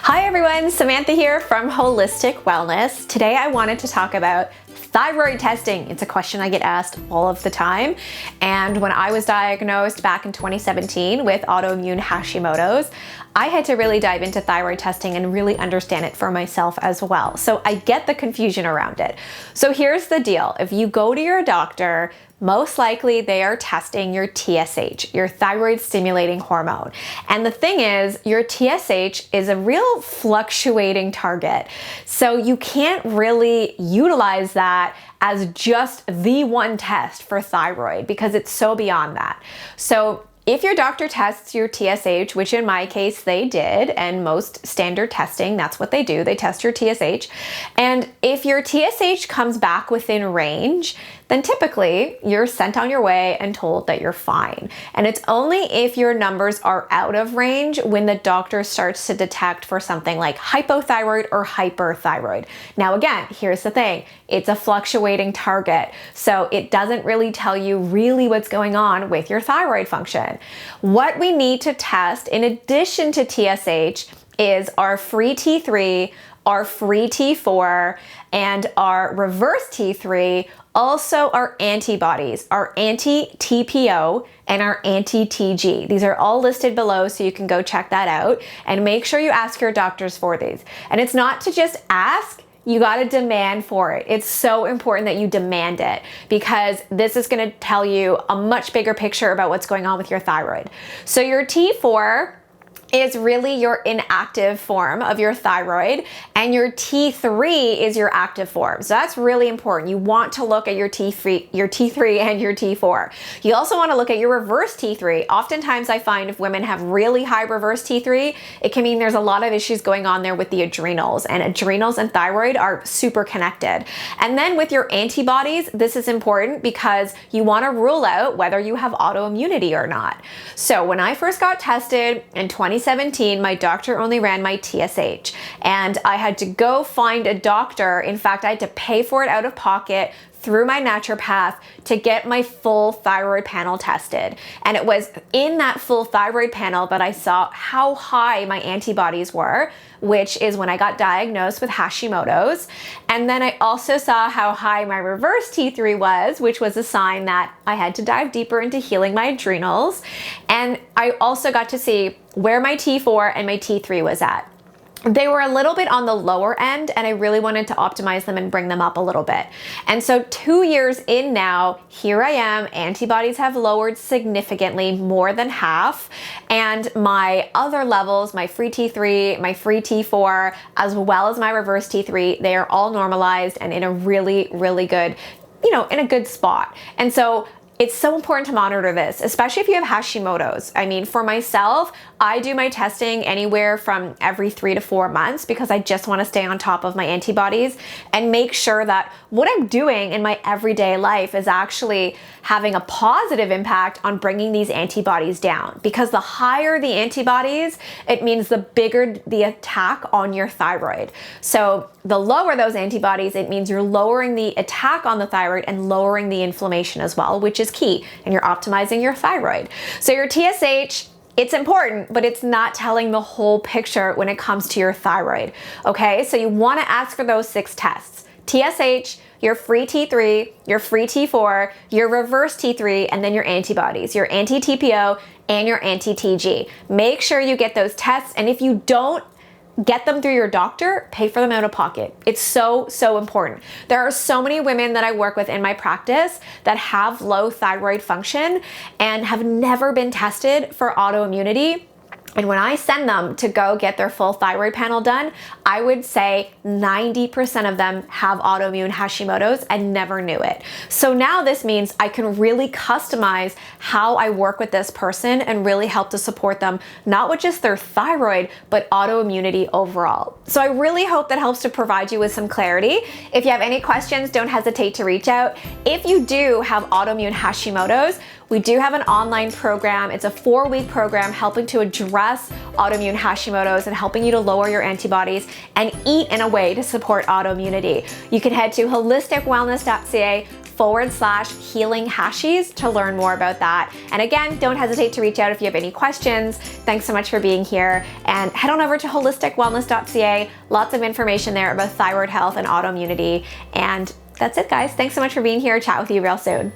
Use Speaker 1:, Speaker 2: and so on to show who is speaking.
Speaker 1: Hi everyone, Samantha here from Holistic Wellness. Today I wanted to talk about thyroid testing. It's a question I get asked all of the time. And when I was diagnosed back in 2017 with autoimmune Hashimoto's, I had to really dive into thyroid testing and really understand it for myself as well. So I get the confusion around it. So here's the deal. If you go to your doctor, most likely they are testing your TSH, your thyroid stimulating hormone. And the thing is, your TSH is a real fluctuating target. So you can't really utilize that as just the one test for thyroid because it's so beyond that. So if your doctor tests your TSH, which in my case they did, and most standard testing, that's what they do, they test your TSH. And if your TSH comes back within range, then typically you're sent on your way and told that you're fine. And it's only if your numbers are out of range when the doctor starts to detect for something like hypothyroid or hyperthyroid. Now again, here's the thing, it's a fluctuating target, so it doesn't really tell you really what's going on with your thyroid function. What we need to test in addition to TSH is our free T3, our free T4, and our reverse T3, also our antibodies, our anti-TPO and our anti-TG. These are all listed below, so you can go check that out and make sure you ask your doctors for these. And it's not to just ask, you gotta demand for it. It's so important that you demand it because this is gonna tell you a much bigger picture about what's going on with your thyroid. So your T4 is really your inactive form of your thyroid, and your T3 is your active form. So that's really important. You want to look at your T3 and your T4. You also want to look at your reverse T3. Oftentimes I find if women have really high reverse T3, it can mean there's a lot of issues going on there with the adrenals, and adrenals and thyroid are super connected. And then with your antibodies, this is important because you want to rule out whether you have autoimmunity or not. So when I first got tested in 2017, my doctor only ran my TSH, and I had to go find a doctor. In fact, I had to pay for it out of pocket through my naturopath to get my full thyroid panel tested. And it was in that full thyroid panel that I saw how high my antibodies were, which is when I got diagnosed with Hashimoto's. And then I also saw how high my reverse T3 was, which was a sign that I had to dive deeper into healing my adrenals. And I also got to see where my T4 and my T3 was at. They were a little bit on the lower end, and I really wanted to optimize them and bring them up a little bit. And so 2 years in now, here I am, antibodies have lowered significantly, more than half, and my other levels, my free T3, my free T4, as well as my reverse T3, they are all normalized and in a really, really good, in a good spot. And so it's so important to monitor this, especially if you have Hashimoto's. I mean, for myself, I do my testing anywhere from every 3 to 4 months because I just want to stay on top of my antibodies and make sure that what I'm doing in my everyday life is actually having a positive impact on bringing these antibodies down. Because the higher the antibodies, it means the bigger the attack on your thyroid. So the lower those antibodies, it means you're lowering the attack on the thyroid and lowering the inflammation as well, which is key, and you're optimizing your thyroid. So your TSH, it's important, but it's not telling the whole picture when it comes to your thyroid, okay? So you wanna ask for those 6 tests. TSH, your free T3, your free T4, your reverse T3, and then your antibodies, your anti-TPO and your anti-TG. Make sure you get those tests, and if you don't get them through your doctor, pay for them out of pocket. It's so, so important. There are so many women that I work with in my practice that have low thyroid function and have never been tested for autoimmunity. And when I send them to go get their full thyroid panel done, I would say 90% of them have autoimmune Hashimoto's and never knew it. So now this means I can really customize how I work with this person and really help to support them, not with just their thyroid, but autoimmunity overall. So I really hope that helps to provide you with some clarity. If you have any questions, don't hesitate to reach out. If you do have autoimmune Hashimoto's, we do have an online program. It's a 4-week program helping to address autoimmune Hashimoto's and helping you to lower your antibodies and eat in a way to support autoimmunity. You can head to holisticwellness.ca /healing hashies to learn more about that. And again, don't hesitate to reach out if you have any questions. Thanks so much for being here, and head on over to holisticwellness.ca. Lots of information there about thyroid health and autoimmunity. And that's it, guys. Thanks so much for being here. Chat with you real soon.